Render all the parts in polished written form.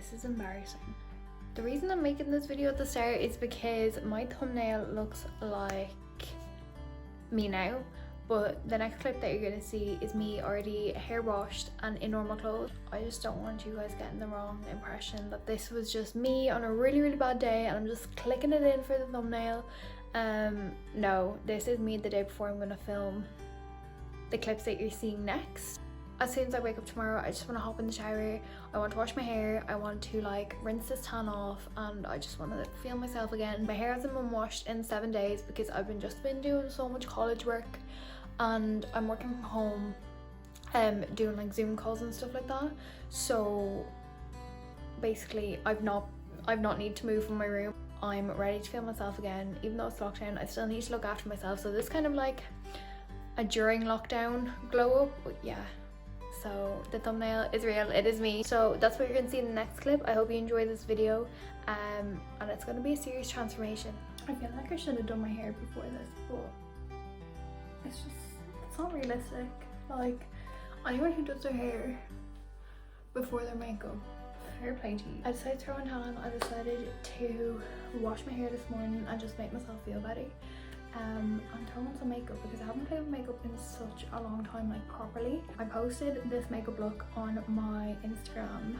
this is embarrassing. The reason I'm making this video at the start is because my thumbnail looks like me now, but the next clip that you're gonna see is me already hair washed and in normal clothes. I just don't want you guys getting the wrong impression that this was just me on a really bad day and I'm just clicking it in for the thumbnail. No, this is me the day before I'm gonna film the clips that you're seeing next. As soon as I wake up tomorrow, I just want to hop in the shower, I want to wash my hair, I want to like rinse this tan off, and I just want to feel myself again. My hair hasn't been washed in 7 days because I've just been doing so much college work and I'm working from home, doing like Zoom calls and stuff like that. So basically I've not need to move from my room. I'm ready to feel myself again. Even though it's lockdown, I still need to look after myself. So this kind of like a during lockdown glow up, but yeah. So the thumbnail is real, it is me. So that's what you're gonna see in the next clip. I hope you enjoy this video, and it's gonna be a serious transformation. I feel like I should have done my hair before this, but it's not realistic. Like, anyone who does their hair before their makeup, fair play to you. I decided to throw in tan. I decided to wash my hair this morning and just make myself feel better. And throw on some makeup because I haven't played with makeup in such a long time, like properly. I posted this makeup look on my Instagram.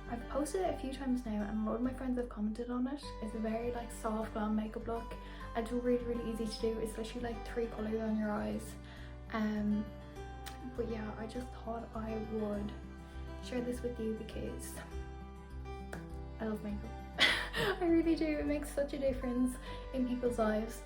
I've posted it a few times now and a lot of my friends have commented on it. It's a very like soft glam makeup look. It's really easy to do. It's literally like 3 colours on your eyes. But yeah, I just thought I would share this with you because I love makeup. I really do. It makes such a difference in people's lives.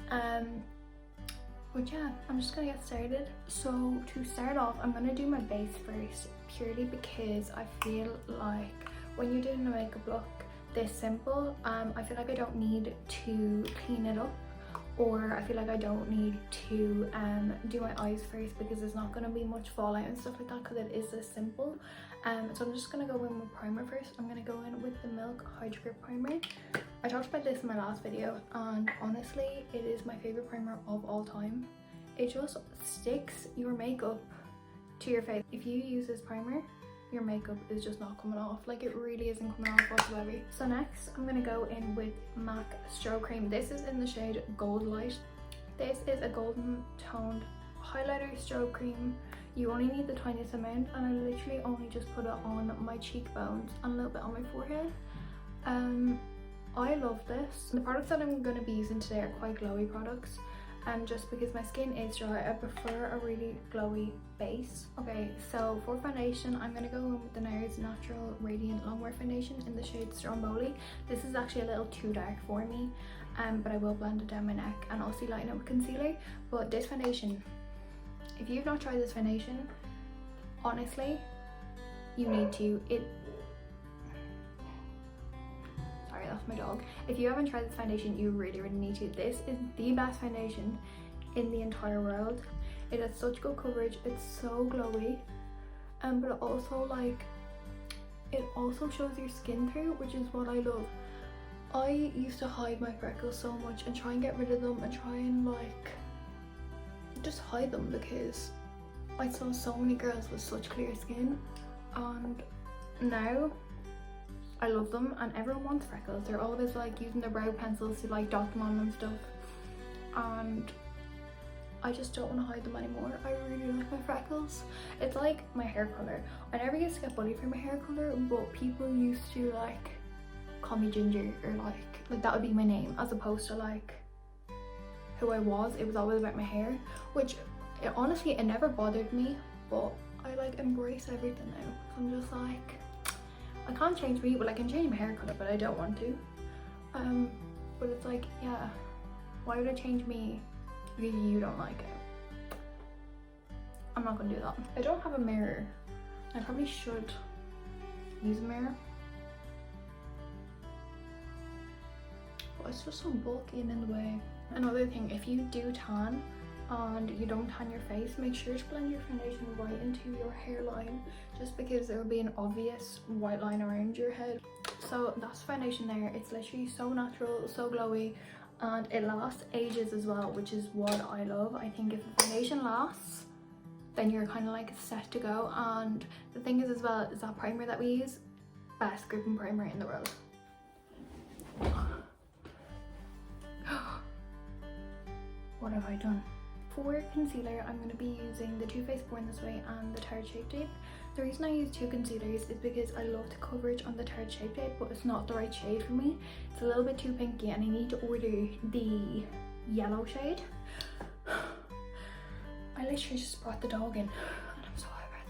But yeah, I'm just gonna get started. So to start off, I'm gonna do my base first, purely because I feel like when you're doing a makeup look this simple, I feel like I don't need to clean it up, or I feel like I don't need to do my eyes first because there's not going to be much fallout and stuff like that because it is this simple. So I'm just going to go in with primer first. I'm going to go in with the Milk Hydro Grip Primer. I talked about this in my last video and honestly it is my favourite primer of all time. It just sticks your makeup to your face. If you use this primer, your makeup is just not coming off. Like, it really isn't coming off whatsoever. So next I'm gonna go in with MAC Strobe Cream. This is in the shade Gold Light. This is a golden toned highlighter strobe cream. You only need the tiniest amount and I literally only just put it on my cheekbones and a little bit on my forehead. I love this. The products that I'm going to be using today are quite glowy products, and just because my skin is dry, I prefer a really glowy base. Okay, so for foundation, I'm going to go in with the NARS Natural Radiant Longwear Foundation in the shade Stromboli. This is actually a little too dark for me, but I will blend it down my neck and also lighten it with concealer. But this foundation, if you've not tried this foundation, honestly, you need to. Sorry, that's my dog. If you haven't tried this foundation, you really need to. This is the best foundation in the entire world. It has such good coverage. It's so glowy, but also it also shows your skin through, which is what I love. I used to hide my freckles so much and try and get rid of them and try and just hide them because I saw so many girls with such clear skin, and now I love them and everyone wants freckles. They're always using their brow pencils to dot them on and stuff, and I just don't want to hide them anymore. I really like my freckles. It's like my hair colour. I never used to get bullied for my hair colour, but people used to call me Ginger, or like that would be my name, as opposed to who I was. It was always about my hair, which honestly it never bothered me, but I embrace everything now. I'm just I can't change me. Well, I can change my hair colour, but I don't want to. But it's yeah, why would I change me because you don't like it? I'm not gonna do that. I don't have a mirror. I probably should use a mirror, but it's just so bulky and in the way. Another thing, if you do tan and you don't tan your face, make sure to blend your foundation right into your hairline, just because there will be an obvious white line around your head. So that's foundation there. It's literally so natural, so glowy, and it lasts ages as well, which is what I love. I think if the foundation lasts, then you're kind of set to go. And the thing is as well, is that primer that we use, best gripping primer in the world. What have I done? For concealer, I'm going to be using the Too Faced Born This Way and the Tarte Shape Tape. The reason I use two concealers is because I love the coverage on the Tarte Shape Tape, but it's not the right shade for me. It's a little bit too pinky and I need to order the yellow shade. I literally just brought the dog in and I'm so out of breath.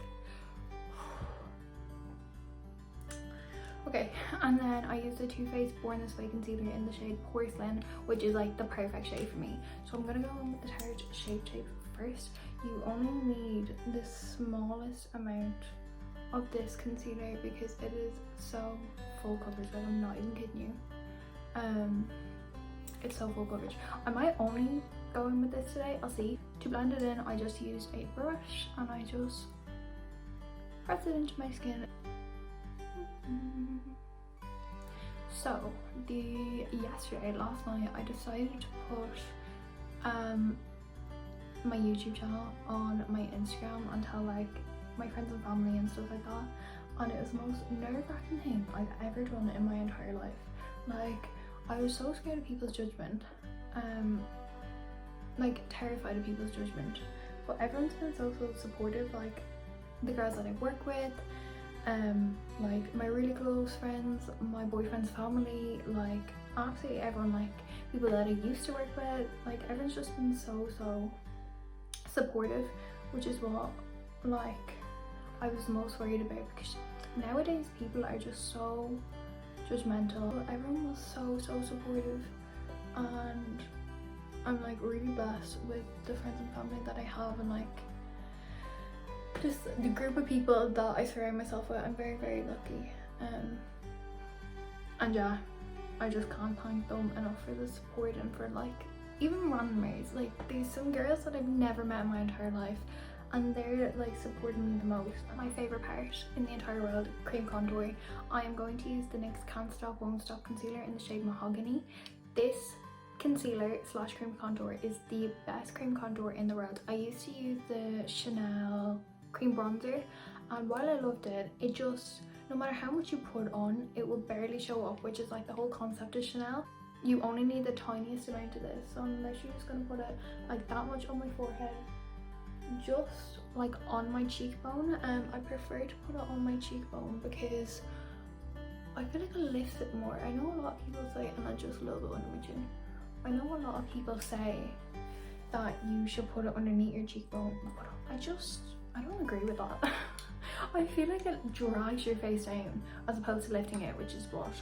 Okay, and then I use the Too Faced Born This Way concealer in the shade Porcelain, which is like the perfect shade for me. So I'm gonna go in with the Tarte Shape Tape first. You only need the smallest amount of this concealer because it is so full coverage, like I'm not even kidding you. It's so full coverage. I might only go in with this today, I'll see. To blend it in, I just used a brush and I just press it into my skin. So last night I decided to put my YouTube channel on my Instagram and tell like my friends and family and stuff like that, and it was the most nerve-wracking thing I've ever done in my entire life. Like, I was so scared of people's judgment, like terrified of people's judgment, but everyone's been so supportive, like the girls that I work with, like my really close friends, my boyfriend's family, like absolutely everyone, like people that I used to work with, like everyone's just been so supportive, which is what like I was most worried about, because nowadays people are just so judgmental. Everyone was so supportive, and I'm like really blessed with the friends and family that I have, and like just the group of people that I surround myself with. I'm very lucky, and yeah, I just can't thank them enough for the support, and for like even randomers, like there's some girls that I've never met in my entire life and they're like supporting me the most. My favorite part in the entire world, cream contour. I am going to use the NYX Can't Stop Won't Stop concealer in the shade Mahogany. This concealer slash cream contour is the best cream contour in the world. I used to use the Chanel cream bronzer, and while I loved it, it just, no matter how much you put on, it will barely show up, which is like the whole concept of Chanel. You only need the tiniest amount of this, so I'm literally just gonna put it like that much on my forehead, just like on my cheekbone. I prefer to put it on my cheekbone because I feel like it lifts it more. I know a lot of people say, and I just love it under my chin, I know a lot of people say that you should put it underneath your cheekbone, but I don't agree with that. I feel like it drags your face down as opposed to lifting it, which is what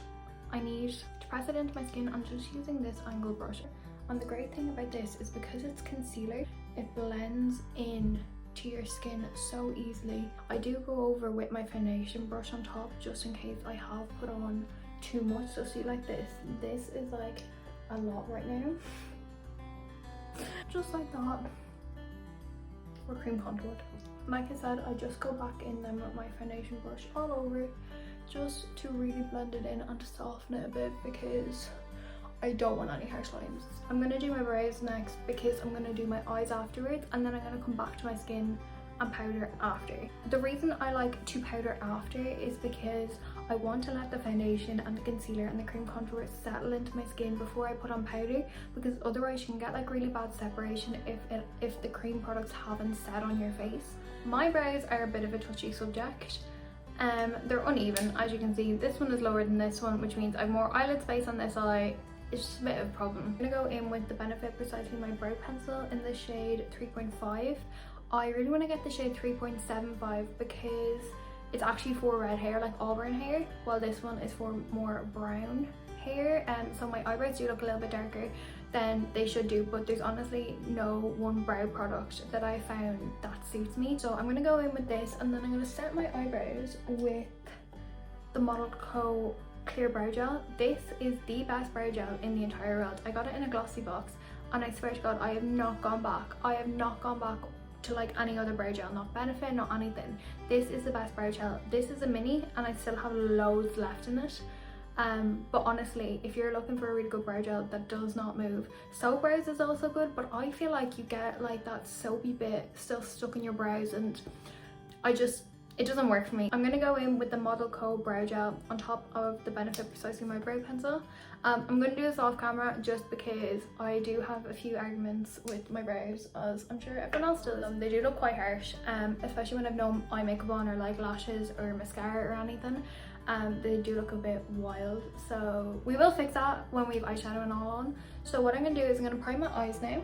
I need. To press it into my skin, I'm just using this angled brush. And the great thing about this is because it's concealer, it blends in to your skin so easily. I do go over with my foundation brush on top just in case I have put on too much. So see, like this is like a lot right now. Just like that. We're cream contoured. Like I said, I just go back in them with my foundation brush all over, just to really blend it in and to soften it a bit, because I don't want any harsh lines. I'm gonna do my brows next because I'm gonna do my eyes afterwards, and then I'm gonna come back to my skin and powder after. The reason I like to powder after is because I want to let the foundation and the concealer and the cream contour settle into my skin before I put on powder, because otherwise you can get like really bad separation if the cream products haven't set on your face. My brows are a bit of a touchy subject. They're uneven, as you can see. This one is lower than this one, which means I have more eyelid space on this eye. It's just a bit of a problem. I'm gonna go in with the Benefit Precisely My Brow Pencil in the shade 3.5. I really want to get the shade 3.75 because it's actually for red hair, like auburn hair, while this one is for more brown hair. So my eyebrows do look a little bit darker than they should do, but there's honestly no one brow product that I found that suits me. So I'm gonna go in with this, and then I'm gonna set my eyebrows with the Model Co Clear Brow Gel. This is the best brow gel in the entire world. I got it in a glossy box, and I swear to God, I have not gone back. I have not gone back to like any other brow gel, not Benefit, not anything. This is the best brow gel. This is a mini, and I still have loads left in it. But honestly, if you're looking for a really good brow gel that does not move, Soap Brows is also good, but I feel like you get like that soapy bit still stuck in your brows, and it doesn't work for me. I'm gonna go in with the Model Co brow gel on top of the Benefit Precisely My Brow Pencil. I'm gonna do this off camera just because I do have a few arguments with my brows, as I'm sure everyone else does. They do look quite harsh, especially when I've no eye makeup on or like lashes or mascara or anything. They do look a bit wild, so we will fix that when we have eyeshadow and all on. So what I'm gonna do is I'm gonna prime my eyes now.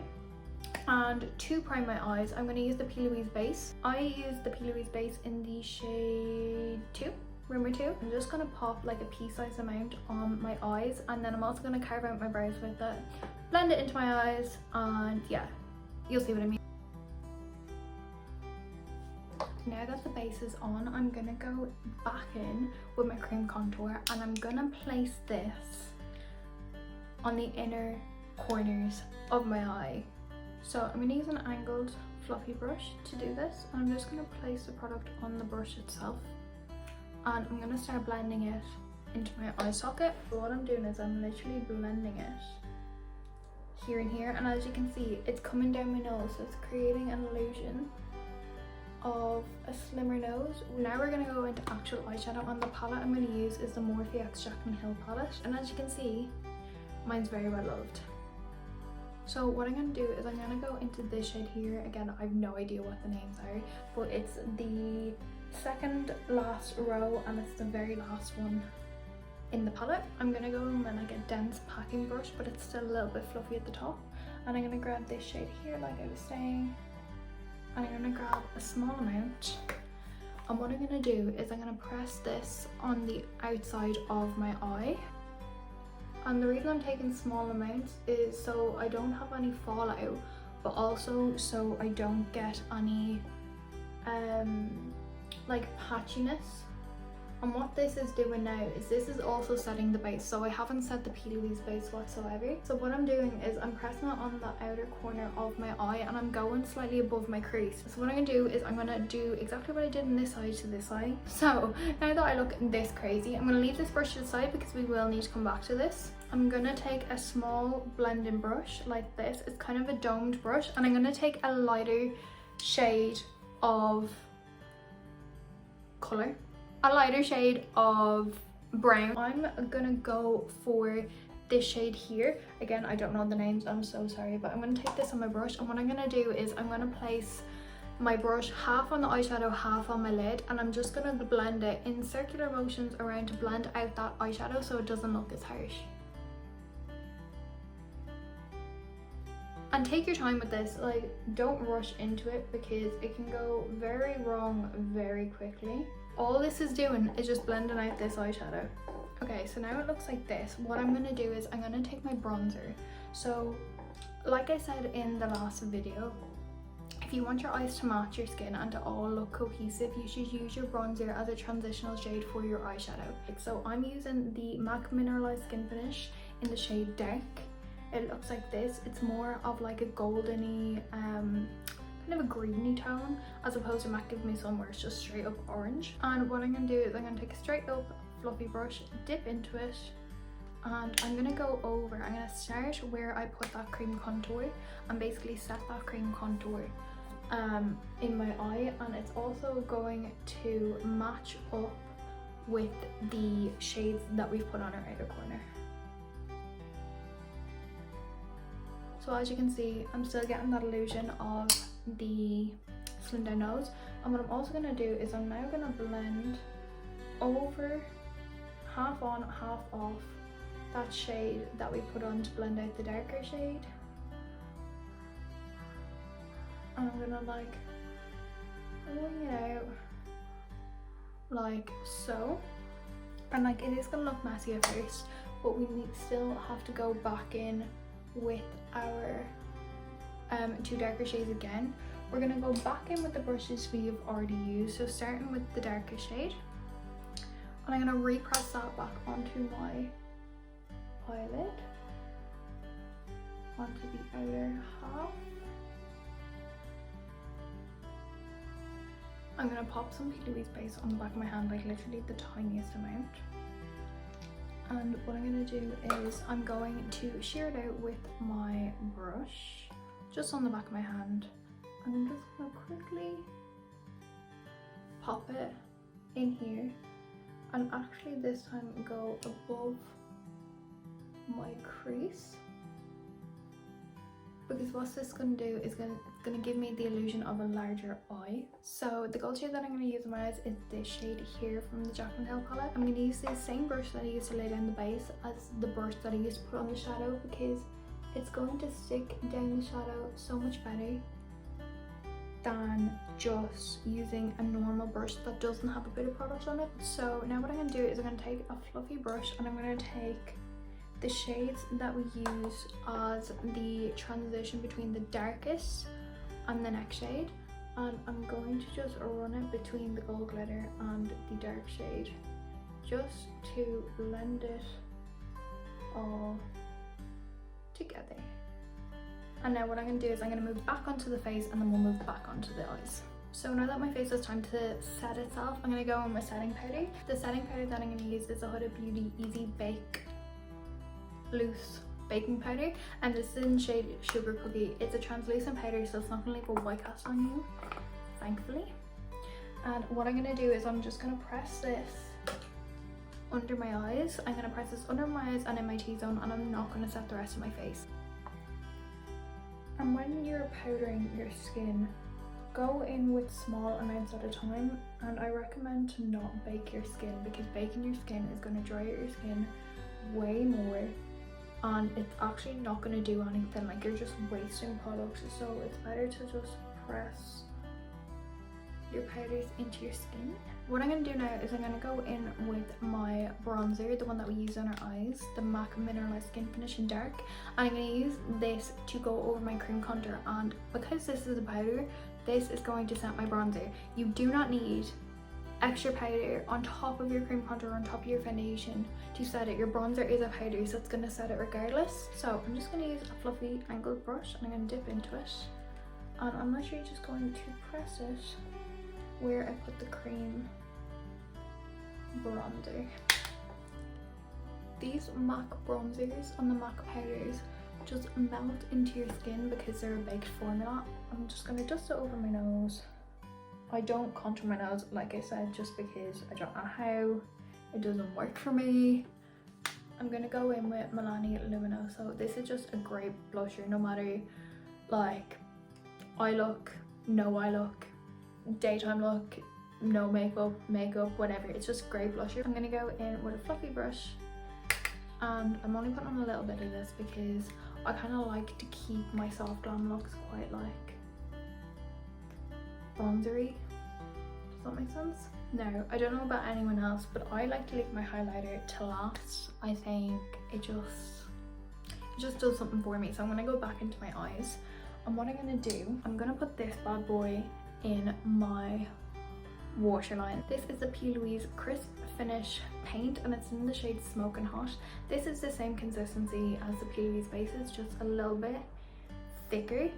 And to prime my eyes, I'm going to use the P. Louise base. I use the P. Louise base in the shade 2, Rumor 2. I'm just going to pop like a pea-sized amount on my eyes, and then I'm also going to carve out my brows with it, blend it into my eyes, and yeah, you'll see what I mean. Now that the base is on, I'm going to go back in with my cream contour, and I'm going to place this on the inner corners of my eye. So I'm going to use an angled fluffy brush to do this, and I'm just going to place the product on the brush itself, and I'm going to start blending it into my eye socket. So what I'm doing is I'm literally blending it here and here, and as you can see, it's coming down my nose, so it's creating an illusion of a slimmer nose. Now we're going to go into actual eyeshadow, and the palette I'm going to use is the Morphe X Jaclyn Hill palette, and as you can see, mine's very well loved. So what I'm going to do is I'm going to go into this shade here. Again, I have no idea what the names are, but it's the second last row and it's the very last one in the palette. I'm going to go in with like a dense packing brush, but it's still a little bit fluffy at the top. And I'm going to grab this shade here like I was saying, and I'm going to grab a small amount. And what I'm going to do is I'm going to press this on the outside of my eye. And the reason I'm taking small amounts is so I don't have any fallout, but also so I don't get any like patchiness. And what this is doing now is this is also setting the base, so I haven't set the P. Louise base whatsoever. So what I'm doing is I'm pressing it on the outer corner of my eye, and I'm going slightly above my crease. So what I'm going to do is I'm going to do exactly what I did in this eye to this eye. So now that I look this crazy, I'm going to leave this brush to the side because we will need to come back to this. I'm going to take a small blending brush like this. It's kind of a domed brush, and I'm going to take a lighter shade of colour. A lighter shade of brown. I'm gonna go for this shade here. Again, I don't know the names, I'm so sorry, but I'm gonna take this on my brush, and what I'm gonna do is I'm gonna place my brush half on the eyeshadow, half on my lid, and I'm just gonna blend it in circular motions around to blend out that eyeshadow so it doesn't look as harsh. And take your time with this, like don't rush into it because it can go very wrong very quickly. All this is doing is just blending out this eyeshadow. Okay, so now it looks like this. What I'm gonna do is I'm gonna take my bronzer. So like I said in the last video, if you want your eyes to match your skin and to all look cohesive, you should use your bronzer as a transitional shade for your eyeshadow. So I'm using the MAC Mineralized Skin Finish in the shade Dark. It looks like this. It's more of like a goldeny, kind of a greeny tone, as opposed to MAC Give Me Some where it's just straight up orange. And what I'm going to do is I'm going to take a straight up fluffy brush, dip into it, and I'm going to go over. I'm going to start where I put that cream contour and basically set that cream contour in my eye, and it's also going to match up with the shades that we've put on our outer corner. So as you can see, I'm still getting that illusion of the slim down nose. And what I'm also going to do is I'm now going to blend over, half on, half off that shade that we put on to blend out the darker shade. And I'm going to like bring it out like so. And like it is going to look messy at first, but we still have to go back in with our two darker shades again. We're going to go back in with the brushes we've already used, so starting with the darker shade, and I'm going to repress that back onto my eyelid, onto the outer half. I'm going to pop some P. Louise base on the back of my hand, like literally the tiniest amount. And what I'm going to do is I'm going to shear it out with my brush, just on the back of my hand. And I'm just going to quickly pop it in here, and actually this time go above my crease, because what this is going to do is it's going to give me the illusion of a larger eye. So the gold shade that I'm going to use in my eyes is this shade here from the Jack and Hill palette. I'm going to use the same brush that I used to lay down the base as the brush that I used to put on the shadow, because it's going to stick down the shadow so much better than just using a normal brush that doesn't have a bit of product on it. So now what I'm going to do is I'm going to take a fluffy brush and I'm going to take the shades that we use as the transition between the darkest and the next shade, and I'm going to just run it between the gold glitter and the dark shade just to blend it all together. And now what I'm going to do is I'm going to move back onto the face and then we'll move back onto the eyes. So now that my face is time to set itself, I'm going to go in with setting powder. The setting powder that I'm going to use is the Huda Beauty Easy Bake Loose Baking Powder, and this is in shade Sugar Cookie. It's a translucent powder, so it's not going to leave a white cast on you, thankfully. And what I'm going to do is I'm just going to press this under my eyes. I'm going to press this under my eyes and in my T-zone, and I'm not going to set the rest of my face. And when you're powdering your skin, go in with small amounts at a time, and I recommend to not bake your skin, because baking your skin is going to dry out your skin way more, and it's actually not going to do anything. Like, you're just wasting product. So it's better to just press your powders into your skin. What I'm going to do now is I'm going to go in with my bronzer, the one that we use on our eyes, the MAC Mineralized Skin Finish in Dark, and I'm going to use this to go over my cream contour. And because this is a powder, this is going to set my bronzer. You do not need extra powder on top of your cream contour, on top of your foundation to set it. Your bronzer is a powder, so it's going to set it regardless. So I'm just going to use a fluffy angled brush and I'm going to dip into it, and I'm actually just going to press it where I put the cream bronzer. These MAC bronzers and the MAC powders just melt into your skin because they're a baked formula. I'm just going to dust it over my nose. I don't contour my nose, like I said, just because I don't know how. It doesn't work for me. I'm gonna go in with Milani Luminoso. This is just a great blusher, no matter like eye look, no eye look, daytime look, no makeup, whatever. It's just great blusher. I'm gonna go in with a fluffy brush, and I'm only putting on a little bit of this because I kind of like to keep my soft glam looks quite like bronzery. Does that make sense? No, I don't know about anyone else, but I like to leave my highlighter to last. I think it just does something for me. So I'm gonna go back into my eyes, and what I'm gonna do, I'm gonna put this bad boy in my waterline. This is the P. Louise Crisp Finish paint, and it's in the shade Smoking Hot. This is the same consistency as the P. Louise bases, just a little bit thicker.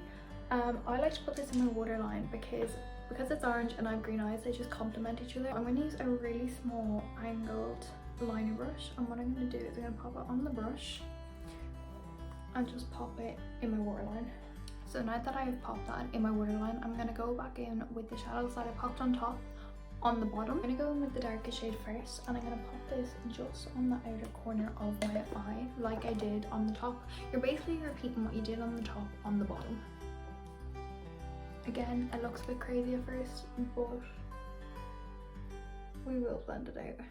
I like to put this in my waterline because it's orange and I have green eyes, they just complement each other. I'm going to use a really small angled liner brush, and what I'm going to do is I'm going to pop it on the brush and just pop it in my waterline. So now that I have popped that in my waterline, I'm going to go back in with the shadows that I popped on top on the bottom. I'm going to go in with the darkest shade first, and I'm going to pop this just on the outer corner of my eye like I did on the top. You're basically repeating what you did on the top on the bottom. Again, it looks a bit crazy at first, but we will blend it out.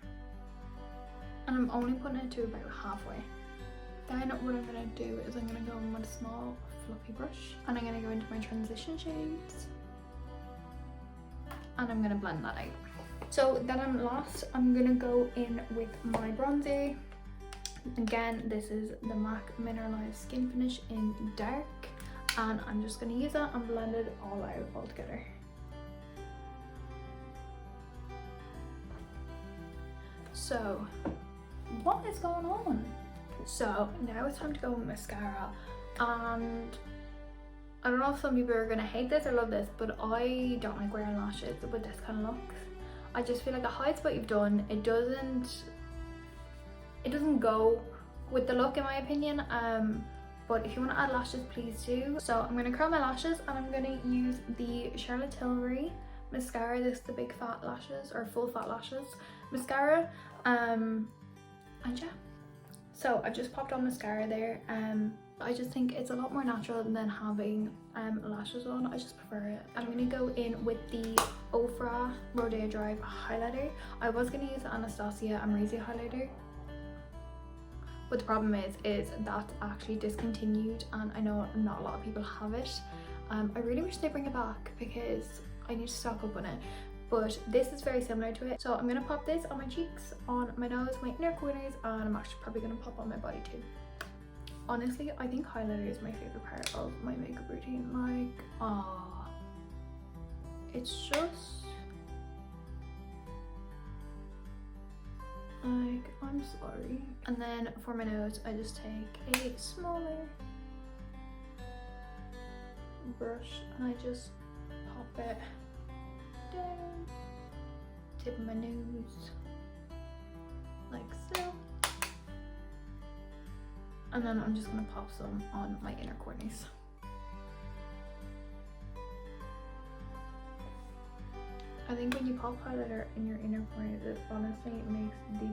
And I'm only putting it to about halfway. Then what I'm going to do is I'm going to go in with a small fluffy brush, and I'm going to go into my transition shades, and I'm going to blend that out. So then I'm going to go in with my bronzer. Again, this is the MAC Mineralized Skin Finish in Dark, and I'm just going to use that and blend it all out all together. So what is going on? So now it's time to go with mascara, and I don't know if some people are going to hate this or love this, but I don't like wearing lashes with this kind of look. I just feel like it hides what you've done. It doesn't go with the look, in my opinion. But if you want to add lashes, please do. So I'm going to curl my lashes, and I'm going to use the Charlotte Tilbury mascara. This is the Big Fat Lashes, or Full Fat Lashes mascara. And yeah, so I've just popped on mascara there. I just think it's a lot more natural than having lashes on. I just prefer it. I'm gonna go in with the Ofra Rodeo Drive highlighter. I was gonna use the Anastasia Amazing highlighter, but the problem is that's actually discontinued, and I know not a lot of people have it. I really wish they bring it back because I need to stock up on it. But this is very similar to it. So I'm gonna pop this on my cheeks, on my nose, my inner corners, and I'm actually probably gonna pop on my body too. Honestly, I think highlighter is my favorite part of my makeup routine. Like, it's just like, I'm sorry. And then for my nose, I just take a smaller brush and I just pop it down, tip of my nose, like so. And then I'm just gonna pop some on my inner corners. I think when you pop highlighter in your inner corners, it honestly makes the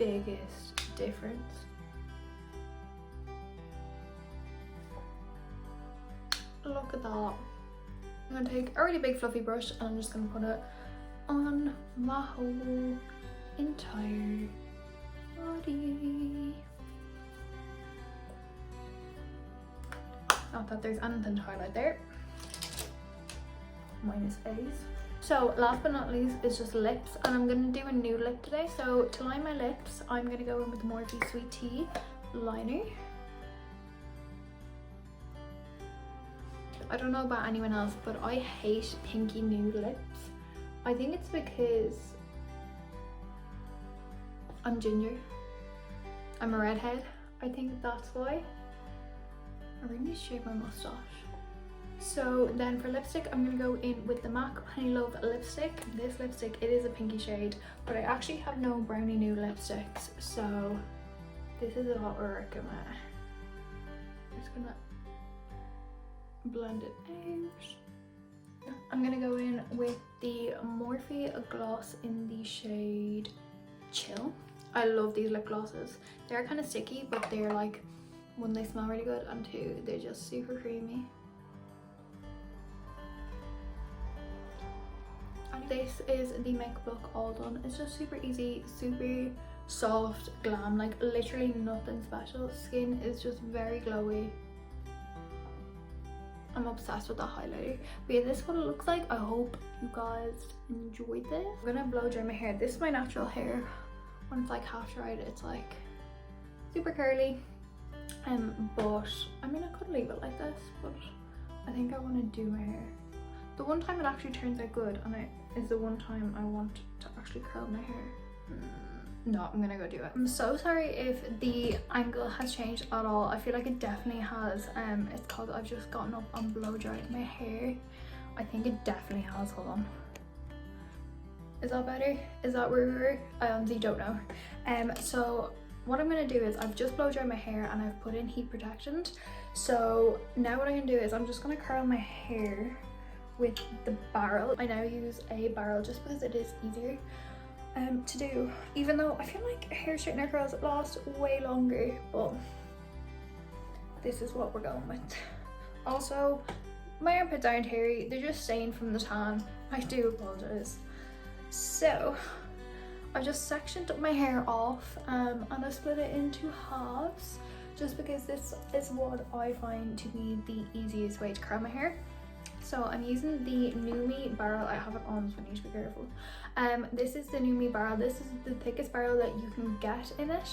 biggest difference. Look at that. I'm gonna take a really big fluffy brush and I'm just gonna put it on my whole entire body. Not that there's anything to highlight there. Minus A's. So last but not least is just lips, and I'm gonna do a nude lip today. So to line my lips, I'm gonna go in with the Morphe Sweet Tea liner. I don't know about anyone else, but I hate pinky nude lips. I think it's because I'm ginger. I'm a redhead. I think that's why. I really need to shave my mustache. So then for lipstick, I'm gonna go in with the MAC Honey Love lipstick. This lipstick, it is a pinky shade, but I actually have no brownie nude lipsticks, so this is what we're working with. I'm just gonna blend it out. I'm gonna go in with the Morphe gloss in the shade Chill. I love these lip glosses. They're kind of sticky, but they're like, one, they smell really good, and two, they're just super creamy. And this is the makeup look all done. It's just super easy, super soft, glam, like literally nothing special. Skin is just very glowy. I'm obsessed with the highlighter. But yeah, this is what it looks like. I hope you guys enjoyed this. I'm gonna blow dry my hair. This is my natural hair. When it's like half dried, it's like super curly. But I mean, I could leave it like this, but I think I want to do my hair. The one time it actually turns out good, and it is the one time I want to actually curl my hair. No, I'm gonna go do it. I'm so sorry if the angle has changed at all. I feel like it definitely has. It's because I've just gotten up and blow dried my hair. I think it definitely has. Hold on. Is that better? Is that where we were? I honestly don't know. So what I'm going to do is I've just blow dried my hair and I've put in heat protectant. So now what I'm going to do is I'm just going to curl my hair with the barrel. I now use a barrel just because it is easier to do, even though I feel like hair straightener curls last way longer, but this is what we're going with. Also, my armpits aren't hairy, they're just stained from the tan. I do apologize. So I just sectioned my hair off and I split it into halves just because this is what I find to be the easiest way to curl my hair. So I'm using the Numi barrel. I have it on, so I need to be careful. This is the Numi barrel. This is the thickest barrel that you can get in it.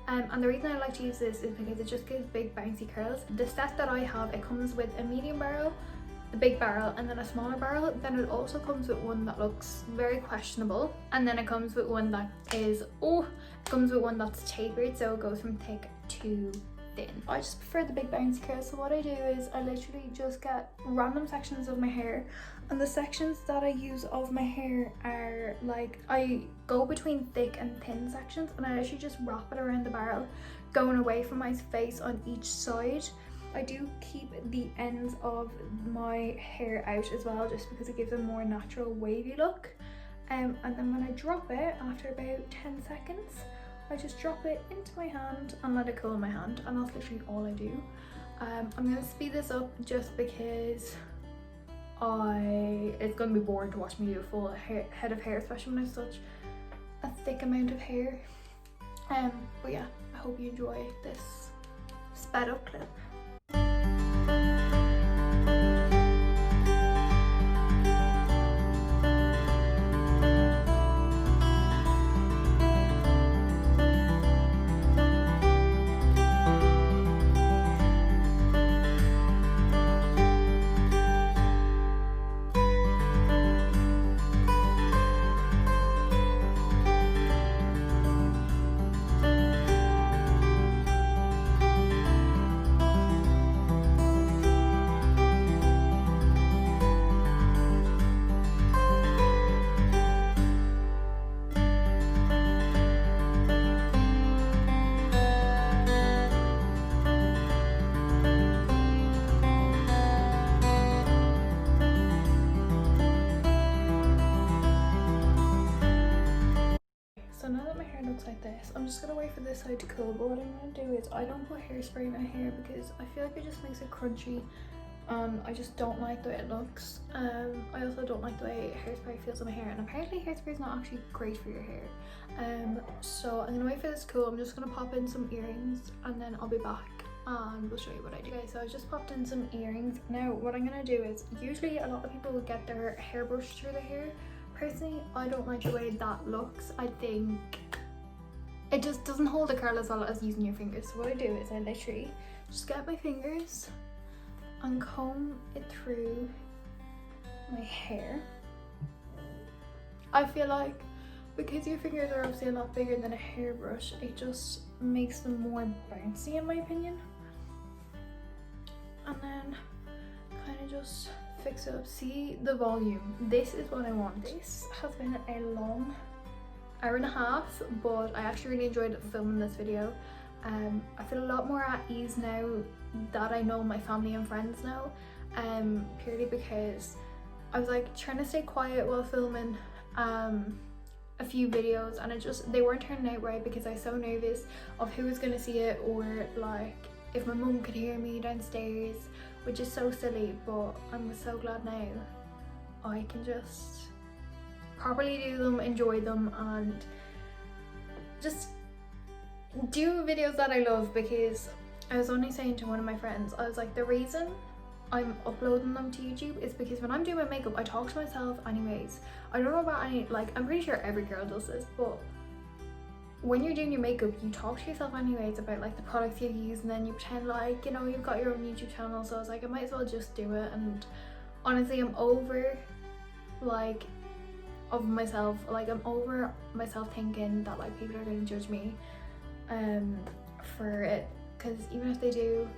And the reason I like to use this is because it just gives big bouncy curls. The set that I have, it comes with a medium barrel, the big barrel, and then a smaller barrel. Then it also comes with one that looks very questionable, and then it comes with one that is that's tapered, so it goes from thick to thin. I just prefer the big bouncy curls, so what I do is I literally just get random sections of my hair, and the sections that I use of my hair are like, I go between thick and thin sections, and I literally just wrap it around the barrel, going away from my face on each side. I do keep the ends of my hair out as well, just because it gives a more natural wavy look. And then when I drop it, after about 10 seconds, I just drop it into my hand and let it cool in my hand, and that's literally all I do. I'm gonna speed this up just because it's gonna be boring to watch me do a full head of hair, especially when I have such a thick amount of hair. But yeah, I hope you enjoy this sped up clip. So now that my hair looks like this, I'm just gonna wait for this side to cool. But what I'm gonna do is, I don't put hairspray in my hair because I feel like it just makes it crunchy, and I just don't like the way it looks. I also don't like the way hairspray feels on my hair, and apparently hairspray is not actually great for your hair. So I'm gonna wait for this to cool. I'm just gonna pop in some earrings and then I'll be back and we'll show you what I do. Okay, so I just popped in some earrings. Now what I'm gonna do is, usually a lot of people will get their hair brushed through their hair. Personally, I don't like the way that looks. I think it just doesn't hold the curl as well as using your fingers. So what I do is I literally just get my fingers and comb it through my hair. I feel like because your fingers are obviously a lot bigger than a hairbrush, it just makes them more bouncy in my opinion. And then kind of just fix it up. See the volume, this is what I want. This has been a long hour and a half, but I actually really enjoyed filming this video. I feel a lot more at ease now that I know my family and friends know, purely because I was like trying to stay quiet while filming a few videos, and they weren't turning out right because I was so nervous of who was going to see it, or like if my mum could hear me downstairs, which is so silly. But I'm so glad now I can just properly do them, enjoy them, and just do videos that I love. Because I was only saying to one of my friends, I was like, the reason I'm uploading them to YouTube is because when I'm doing my makeup, I talk to myself anyways. I don't know about any, like, I'm pretty sure every girl does this, but when you're doing your makeup, you talk to yourself anyways about like the products you use, and then you pretend like, you know, you've got your own YouTube channel. So I was like, I might as well just do it. And honestly, I'm over like of myself, like I'm over myself thinking that like people are going to judge me for it, because even if they do,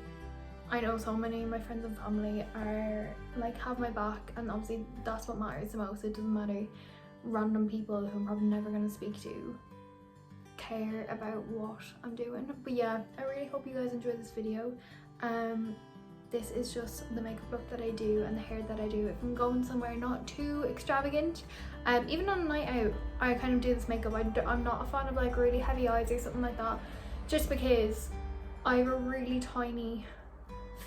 I know so many of my friends and family are like have my back, and obviously that's what matters the most. It doesn't matter random people who I'm probably never going to speak to care about what I'm doing. But yeah, I really hope you guys enjoy this video. This is just the makeup look that I do and the hair that I do. If I'm going somewhere not too extravagant, even on a night out, I kind of do this makeup. I'm not a fan of like really heavy eyes or something like that, just because I have a really tiny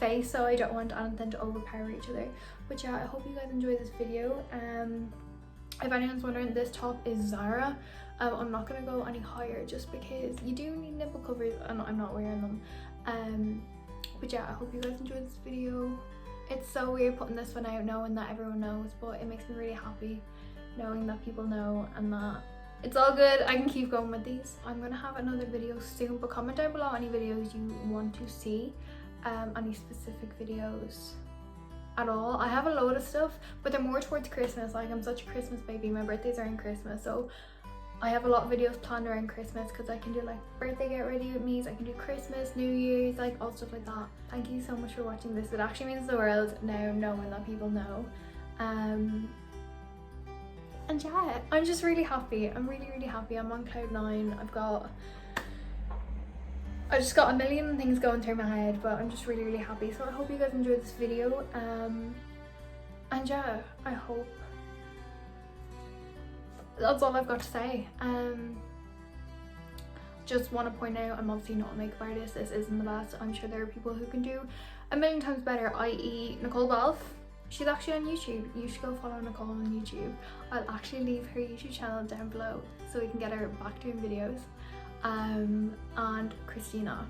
face, so I don't want anything to overpower each other. But yeah, I hope you guys enjoy this video. If anyone's wondering, this top is Zara. I'm not gonna go any higher just because you do need nipple covers and I'm not wearing them. But yeah, I hope you guys enjoyed this video. It's so weird putting this one out knowing that everyone knows, but it makes me really happy knowing that people know and that it's all good. I can keep going with these. I'm gonna have another video soon, but comment down below any videos you want to see, any specific videos at all. I have a load of stuff, but they're more towards Christmas. Like, I'm such a Christmas baby. My birthdays are in Christmas, so I have a lot of videos planned around Christmas, because I can do like birthday get ready with me, I can do Christmas, New Year's, like all stuff like that. Thank you so much for watching this. It actually means the world now knowing that people know. And yeah, I'm just really happy. I'm really happy. I'm on cloud 9. I've got I just got a million things going through my head, but I'm just really happy. So I hope you guys enjoyed this video. And yeah, I hope that's all I've got to say. Just want to point out, I'm obviously not a makeup artist. This isn't the best. I'm sure there are people who can do a million times better, i.e. Nicole Balfe. She's actually on YouTube. You should go follow Nicole on YouTube. I'll actually leave her YouTube channel down below so we can get her back doing videos. And Christina,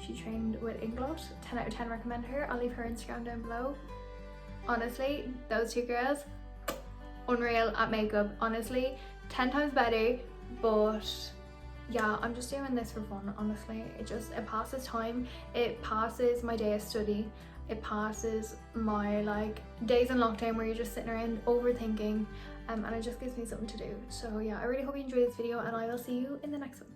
she trained with Inglot. 10 out of 10 recommend her. I'll leave her Instagram down below. Honestly, those two girls, unreal at makeup. Honestly, 10 times better. But yeah, I'm just doing this for fun, honestly. It passes time. It passes my day of study. It passes my like days in lockdown where you're just sitting around overthinking, and it just gives me something to do. So yeah, I really hope you enjoyed this video, and I will see you in the next one.